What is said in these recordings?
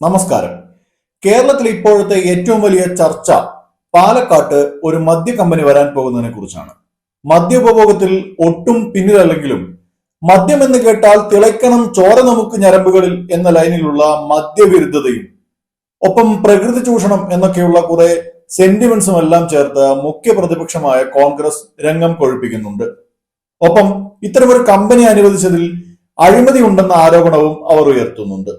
നമസ്കാരം. കേരളത്തിൽ ഇപ്പോഴത്തെ ഏറ്റവും വലിയ ചർച്ച പാലക്കാട്ട് ഒരു മദ്യ കമ്പനി വരാൻ പോകുന്നതിനെ കുറിച്ചാണ്. മദ്യ ഉപഭോഗത്തിൽ ഒട്ടും പിന്നിലല്ലെങ്കിലും മദ്യം എന്ന് കേട്ടാൽ തിളയ്ക്കണം ചോര നമുക്ക് ഞരമ്പുകളിൽ എന്ന ലൈനിലുള്ള മദ്യവിരുദ്ധതയും ഒപ്പം പ്രകൃതി ചൂഷണം എന്നൊക്കെയുള്ള കുറെ സെന്റിമെന്റ്സും എല്ലാം ചേർത്ത് മുഖ്യ പ്രതിപക്ഷമായ കോൺഗ്രസ് രംഗം കൊഴുപ്പിക്കുന്നുണ്ട്. ഒപ്പം ഇത്തരമൊരു കമ്പനി അനുവദിച്ചതിൽ അഴിമതി ഉണ്ടെന്ന ആരോപണവും അവർ ഉയർത്തുന്നുണ്ട്.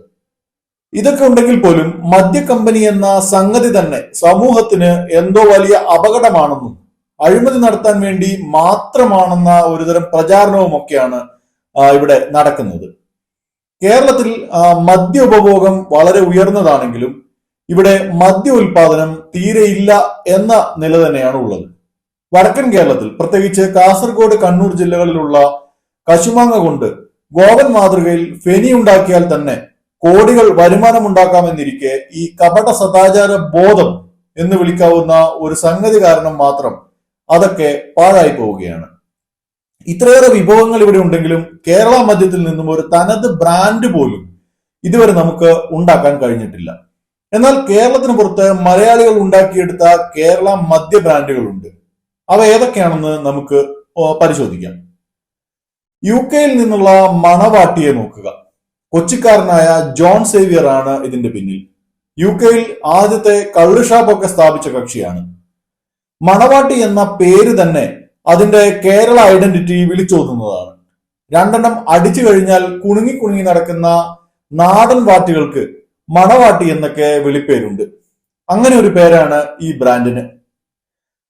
ഇതൊക്കെ ഉണ്ടെങ്കിൽ പോലും മദ്യ കമ്പനി എന്ന സംഗതി തന്നെ സമൂഹത്തിന് എന്തോ വലിയ അപകടമാണെന്നും അഴിമതി നടത്താൻ വേണ്ടി മാത്രമാണെന്ന ഒരുതരം പ്രചാരണവും ഒക്കെയാണ് ഇവിടെ നടക്കുന്നത്. കേരളത്തിൽ മദ്യ ഉപഭോഗം വളരെ ഉയർന്നതാണെങ്കിലും ഇവിടെ മദ്യ ഉൽപാദനം തീരെയില്ല എന്ന നില തന്നെയാണ് ഉള്ളത്. വടക്കൻ കേരളത്തിൽ പ്രത്യേകിച്ച് കാസർഗോഡ്, കണ്ണൂർ ജില്ലകളിലുള്ള കശുമാങ്ങ കൊണ്ട് ഗോവൻ മാതൃകയിൽ ഫെനി ഉണ്ടാക്കിയാൽ തന്നെ കോടികൾ വരുമാനമുണ്ടാക്കാമെന്നിരിക്കെ ഈ കപട സദാചാര ബോധം എന്ന് വിളിക്കാവുന്ന ഒരു സംഗതി കാരണം മാത്രം അതൊക്കെ പാഴായി പോവുകയാണ്. ഇത്രയേറെ വിഭവങ്ങൾ ഇവിടെ ഉണ്ടെങ്കിലും കേരള മദ്യത്തിൽ നിന്നും ഒരു തനത് ബ്രാൻഡ് പോലും ഇതുവരെ നമുക്ക് ഉണ്ടാക്കാൻ കഴിഞ്ഞിട്ടില്ല. എന്നാൽ കേരളത്തിന് പുറത്ത് മലയാളികൾ ഉണ്ടാക്കിയെടുത്ത കേരള മദ്യ ബ്രാൻഡുകളുണ്ട്. അവ ഏതൊക്കെയാണെന്ന് നമുക്ക് പരിശോധിക്കാം. UK നിന്നുള്ള മണവാട്ടിയെ നോക്കുക. കൊച്ചിക്കാരനായ ജോൺ സേവിയർ ആണ് ഇതിന്റെ പിന്നിൽ. UK ആദ്യത്തെ കള്ള് ഷാപ്പൊക്കെ സ്ഥാപിച്ച കക്ഷിയാണ്. മണവാട്ടി എന്ന പേര് തന്നെ അതിന്റെ കേരള ഐഡന്റിറ്റി വിളിച്ചോതുന്നതാണ്. രണ്ടെണ്ണം അടിച്ചു കഴിഞ്ഞാൽ കുണുങ്ങി കുണുങ്ങി നടക്കുന്ന നാടൻ വാട്ടികൾക്ക് മണവാട്ടി എന്നൊക്കെ വിളിപ്പേരുണ്ട്. അങ്ങനെ ഒരു പേരാണ് ഈ ബ്രാൻഡിന്.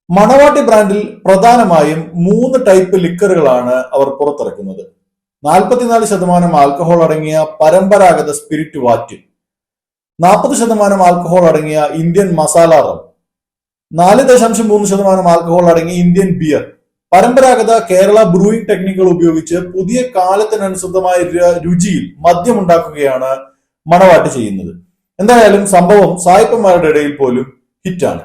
മണവാട്ടി ബ്രാൻഡിൽ പ്രധാനമായും 3 ടൈപ്പ് ലിക്കറുകളാണ് അവർ പുറത്തിറക്കുന്നത്. 44% ആൽക്കഹോൾ അടങ്ങിയ പരമ്പരാഗത സ്പിരിറ്റ് വാറ്റ്, 40% ആൽക്കഹോൾ അടങ്ങിയ ഇന്ത്യൻ മസാല റം, 4.3% ആൽക്കഹോൾ അടങ്ങിയ ഇന്ത്യൻ ബിയർ. പരമ്പരാഗത കേരള ബ്രൂയിങ് ടെക്നിക്കുകൾ ഉപയോഗിച്ച് പുതിയ കാലത്തിനനുസൃതമായ രുചിയിൽ മദ്യമുണ്ടാക്കുകയാണ് മണവാട്ടി ചെയ്യുന്നത്. എന്തായാലും സംഭവം സായിപ്പന്മാരുടെ ഇടയിൽ പോലും ഹിറ്റാണ്.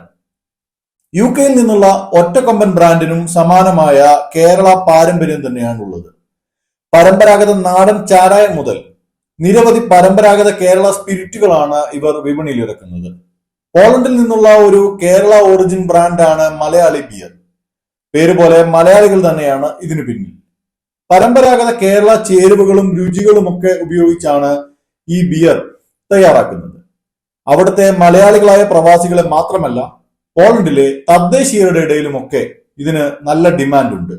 UK നിന്നുള്ള ഒറ്റക്കൊമ്പൻ ബ്രാൻഡിനും സമാനമായ കേരള പാരമ്പര്യം തന്നെയാണ് ഉള്ളത്. പരമ്പരാഗത നാടൻ ചാരായം മുതൽ നിരവധി പരമ്പരാഗത കേരള സ്പിരിറ്റുകളാണ് ഇവർ വിപണിയിൽ ഇറക്കുന്നത്. പോളണ്ടിൽ നിന്നുള്ള ഒരു കേരള ഒറിജിൻ ബ്രാൻഡാണ് മലയാളി ബിയർ. പേര് പോലെ മലയാളികൾ തന്നെയാണ് ഇതിനു പിന്നിൽ. പരമ്പരാഗത കേരള ചേരുവകളും രുചികളും ഒക്കെ ഉപയോഗിച്ചാണ് ഈ ബിയർ തയ്യാറാക്കുന്നത്. അവിടുത്തെ മലയാളികളായ പ്രവാസികളെ മാത്രമല്ല, പോളണ്ടിലെ തദ്ദേശീയരുടെ ഇടയിലുമൊക്കെ ഇതിന് നല്ല ഡിമാൻഡ് ഉണ്ട്.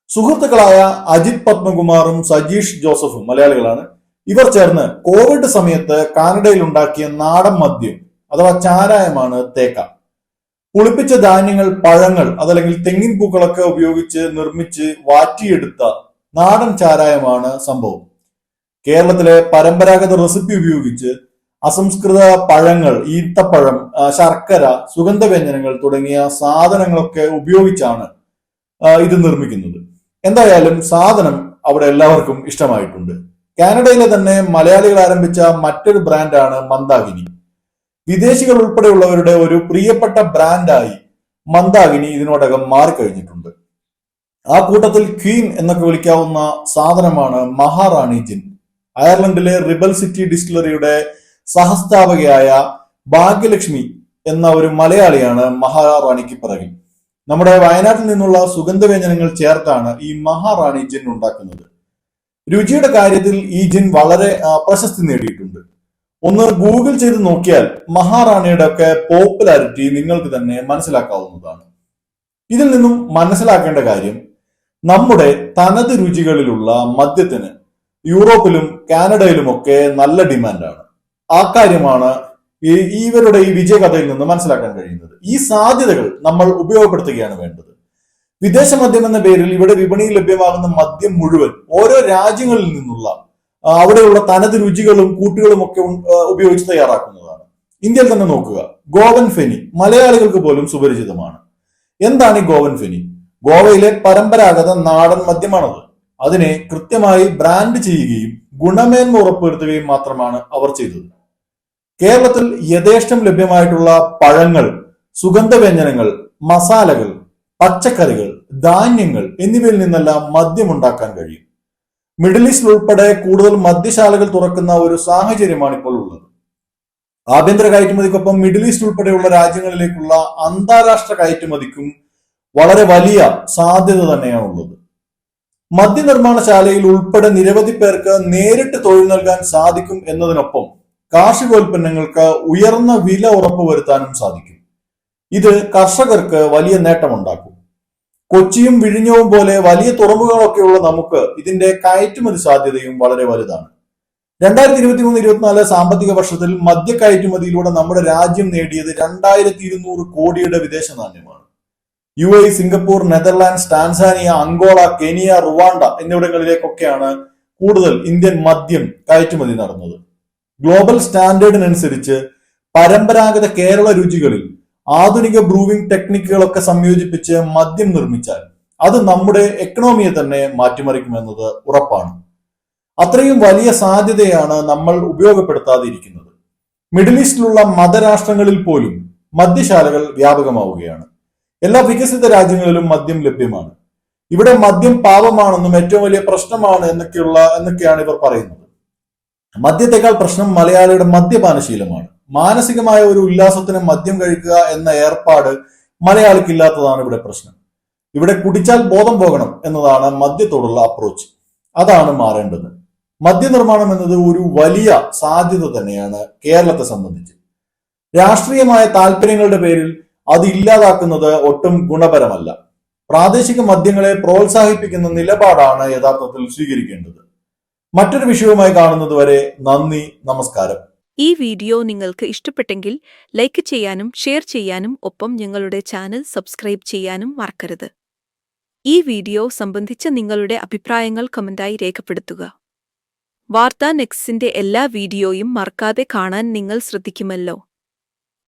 സുഹൃത്തുക്കളായ അജിത് പത്മകുമാറും സജീഷ് ജോസഫും മലയാളികളാണ്. ഇവർ ചേർന്ന് കോവിഡ് സമയത്ത് കാനഡയിൽ ഉണ്ടാക്കിയ നാടൻ മദ്യം അഥവാ ചാരായമാണ് തേക്ക. പുളിപ്പിച്ച ധാന്യങ്ങൾ, പഴങ്ങൾ അതല്ലെങ്കിൽ തെങ്ങിൻ പൂക്കളൊക്കെ ഉപയോഗിച്ച് നിർമ്മിച്ച് വാറ്റിയെടുത്ത നാടൻ ചാരായമാണ് സംഭവം. കേരളത്തിലെ പരമ്പരാഗത റെസിപ്പി ഉപയോഗിച്ച് അസംസ്കൃത പഴങ്ങൾ, ഈത്തപ്പഴം, ശർക്കര, സുഗന്ധവ്യഞ്ജനങ്ങൾ തുടങ്ങിയ സാധനങ്ങളൊക്കെ ഉപയോഗിച്ചാണ് ഇത് നിർമ്മിക്കുന്നത്. എന്തായാലും സാധനം അവിടെ എല്ലാവർക്കും ഇഷ്ടമായിട്ടുണ്ട്. കാനഡയിലെ തന്നെ മലയാളികൾ ആരംഭിച്ച മറ്റൊരു ബ്രാൻഡാണ് മന്ദാകിനി. വിദേശികൾ ഉൾപ്പെടെയുള്ളവരുടെ ഒരു പ്രിയപ്പെട്ട ബ്രാൻഡായി മന്ദാകിനി ഇതിനോടകം മാറിക്കഴിഞ്ഞിട്ടുണ്ട്. ആ കൂട്ടത്തിൽ ക്വീൻ എന്നൊക്കെ വിളിക്കാവുന്ന സാധനമാണ് മഹാറാണി ജിൻ. അയർലൻഡിലെ റിബൽ സിറ്റി ഡിസ്റ്റിലറിയുടെ സഹസ്ഥാപകയായ ഭാഗ്യലക്ഷ്മി എന്ന ഒരു മലയാളിയാണ് മഹാറാണിക്ക് പിറകിൽ. നമ്മുടെ വയനാട്ടിൽ നിന്നുള്ള സുഗന്ധവ്യഞ്ജനങ്ങൾ ചേർത്താണ് ഈ മഹാറാണി ജിൻ ഉണ്ടാക്കുന്നത്. രുചിയുടെ കാര്യത്തിൽ ഈ ജിൻ വളരെ പ്രശസ്തി നേടിയിട്ടുണ്ട്. ഒന്ന് ഗൂഗിൾ ചെയ്ത് നോക്കിയാൽ മഹാറാണിയുടെ ഒക്കെ പോപ്പുലാരിറ്റി നിങ്ങൾക്ക് തന്നെ മനസ്സിലാക്കാവുന്നതാണ്. ഇതിൽ നിന്നും മനസ്സിലാക്കേണ്ട കാര്യം, നമ്മുടെ തനത് രുചികളിലുള്ള മദ്യത്തിന് യൂറോപ്പിലും കാനഡയിലുമൊക്കെ നല്ല ഡിമാൻഡാണ്. ആ കാര്യമാണ് ഇവരുടെ ഈ വിജയകഥയിൽ നിന്ന് മനസ്സിലാക്കാൻ കഴിയുന്നത്. ഈ സാധ്യതകൾ നമ്മൾ ഉപയോഗപ്പെടുത്തുകയാണ് വേണ്ടത്. വിദേശ മദ്യം എന്ന പേരിൽ ഇവിടെ വിപണിയിൽ ലഭ്യമാകുന്ന മദ്യം മുഴുവൻ ഓരോ രാജ്യങ്ങളിൽ നിന്നുള്ള അവിടെയുള്ള തനത് രുചികളും കൂട്ടുകളും ഒക്കെ ഉപയോഗിച്ച് തയ്യാറാക്കുന്നതാണ്. ഇന്ത്യയിൽ തന്നെ നോക്കുക, ഗോവൻ ഫെനി മലയാളികൾക്ക് പോലും സുപരിചിതമാണ്. എന്താണ് ഈ ഗോവൻ ഫെനി? ഗോവയിലെ പരമ്പരാഗത നാടൻ മദ്യമാണത്. അതിനെ കൃത്യമായി ബ്രാൻഡ് ചെയ്യുകയും ഗുണമേന്മ ഉറപ്പുവരുത്തുകയും മാത്രമാണ് അവർ ചെയ്തത്. കേരളത്തിൽ യഥേഷ്ടം ലഭ്യമായിട്ടുള്ള പഴങ്ങൾ, സുഗന്ധവ്യഞ്ജനങ്ങൾ, മസാലകൾ, പച്ചക്കറികൾ, ധാന്യങ്ങൾ എന്നിവയിൽ നിന്നെല്ലാം മദ്യമുണ്ടാക്കാൻ കഴിയും. മിഡിൽ ഈസ്റ്റിൽ ഉൾപ്പെടെ കൂടുതൽ മദ്യശാലകൾ തുറക്കുന്ന ഒരു സാഹചര്യമാണ് ഇപ്പോൾ ഉള്ളത്. ആഭ്യന്തര കയറ്റുമതിക്കൊപ്പം മിഡിൽ ഈസ്റ്റ് ഉൾപ്പെടെയുള്ള രാജ്യങ്ങളിലേക്കുള്ള അന്താരാഷ്ട്ര കയറ്റുമതിക്കും വളരെ വലിയ സാധ്യത തന്നെയാണുള്ളത്. മദ്യനിർമ്മാണശാലയിൽ ഉൾപ്പെടെ നിരവധി പേർക്ക് നേരിട്ട് തൊഴിൽ നൽകാൻ സാധിക്കും എന്നതിനൊപ്പം കാർഷികോൽപ്പന്നങ്ങൾക്ക് ഉയർന്ന വില ഉറപ്പുവരുത്താനും സാധിക്കും. ഇത് കർഷകർക്ക് വലിയ നേട്ടമുണ്ടാക്കും. കൊച്ചിയും വിഴിഞ്ഞവും പോലെ വലിയ തുറമുഖങ്ങളൊക്കെയുള്ള നമുക്ക് ഇതിന്റെ കയറ്റുമതി സാധ്യതയും വളരെ വലുതാണ്. 2023-24 സാമ്പത്തിക വർഷത്തിൽ മദ്യ കയറ്റുമതിയിലൂടെ നമ്മുടെ രാജ്യം നേടിയത് 2200 കോടിയുടെ വിദേശ നാണ്യമാണ്. UAE, Singapore, Netherlands, Tanzania, Angola, Kenya, Rwanda എന്നിവിടങ്ങളിലേക്കൊക്കെയാണ് കൂടുതൽ ഇന്ത്യൻ മദ്യം കയറ്റുമതി നടന്നത്. ഗ്ലോബൽ സ്റ്റാൻഡേർഡിനനുസരിച്ച് പരമ്പരാഗത കേരള രുചികളിൽ ആധുനിക ബ്രൂവിംഗ് ടെക്നിക്കുകളൊക്കെ സംയോജിപ്പിച്ച് മദ്യം നിർമ്മിച്ചാൽ അത് നമ്മുടെ എക്കണോമിയെ തന്നെ മാറ്റിമറിക്കുമെന്നത് ഉറപ്പാണ്. അത്രയും വലിയ സാധ്യതയാണ് നമ്മൾ ഉപയോഗപ്പെടുത്താതിരിക്കുന്നത്. മിഡിൽ ഈസ്റ്റിലുള്ള മതരാഷ്ട്രങ്ങളിൽ പോലും മദ്യശാലകൾ വ്യാപകമാവുകയാണ്. എല്ലാ വികസിത രാജ്യങ്ങളിലും മദ്യം ലഭ്യമാണ്. ഇവിടെ മദ്യം പാപമാണെന്നും ഏറ്റവും വലിയ പ്രശ്നമാണ് എന്നൊക്കെയാണ് ഇവർ പറയുന്നത്. മദ്യത്തെക്കാൾ പ്രശ്നം മലയാളിയുടെ മദ്യപാനശീലമാണ്. മാനസികമായ ഒരു ഉല്ലാസത്തിന് മദ്യം കഴിക്കുക എന്ന ഏർപ്പാട് മലയാളിക്കില്ലാത്തതാണ് ഇവിടെ പ്രശ്നം. ഇവിടെ കുടിച്ചാൽ ബോധം പോകണം എന്നതാണ് മദ്യത്തോടുള്ള അപ്രോച്ച്. അതാണ് മാറേണ്ടത്. മദ്യനിർമ്മാണം എന്നത് ഒരു വലിയ സാധ്യത തന്നെയാണ് കേരളത്തെ സംബന്ധിച്ച്. രാഷ്ട്രീയമായ താല്പര്യങ്ങളുടെ പേരിൽ അത് ഇല്ലാതാക്കുന്നത് ഒട്ടും ഗുണപരമല്ല. പ്രാദേശിക മദ്യങ്ങളെ പ്രോത്സാഹിപ്പിക്കുന്ന നിലപാടാണ് യഥാർത്ഥത്തിൽ സ്വീകരിക്കേണ്ടത്. മറ്റൊരു വിഷയവുമായി കാണുന്നതുവരെ നന്ദി, നമസ്കാരം. ഈ വീഡിയോ നിങ്ങൾക്ക് ഇഷ്ടപ്പെട്ടെങ്കിൽ ലൈക്ക് ചെയ്യാനും ഷെയർ ചെയ്യാനും ഒപ്പം ഞങ്ങളുടെ ചാനൽ സബ്സ്ക്രൈബ് ചെയ്യാനും മറക്കരുത്. ഈ വീഡിയോ സംബന്ധിച്ച നിങ്ങളുടെ അഭിപ്രായങ്ങൾ കമന്റായി രേഖപ്പെടുത്തുക. വാർത്താ നെക്സ്റ്റിന്റെ എല്ലാ വീഡിയോയും മറക്കാതെ കാണാൻ നിങ്ങൾ ശ്രദ്ധിക്കുമല്ലോ.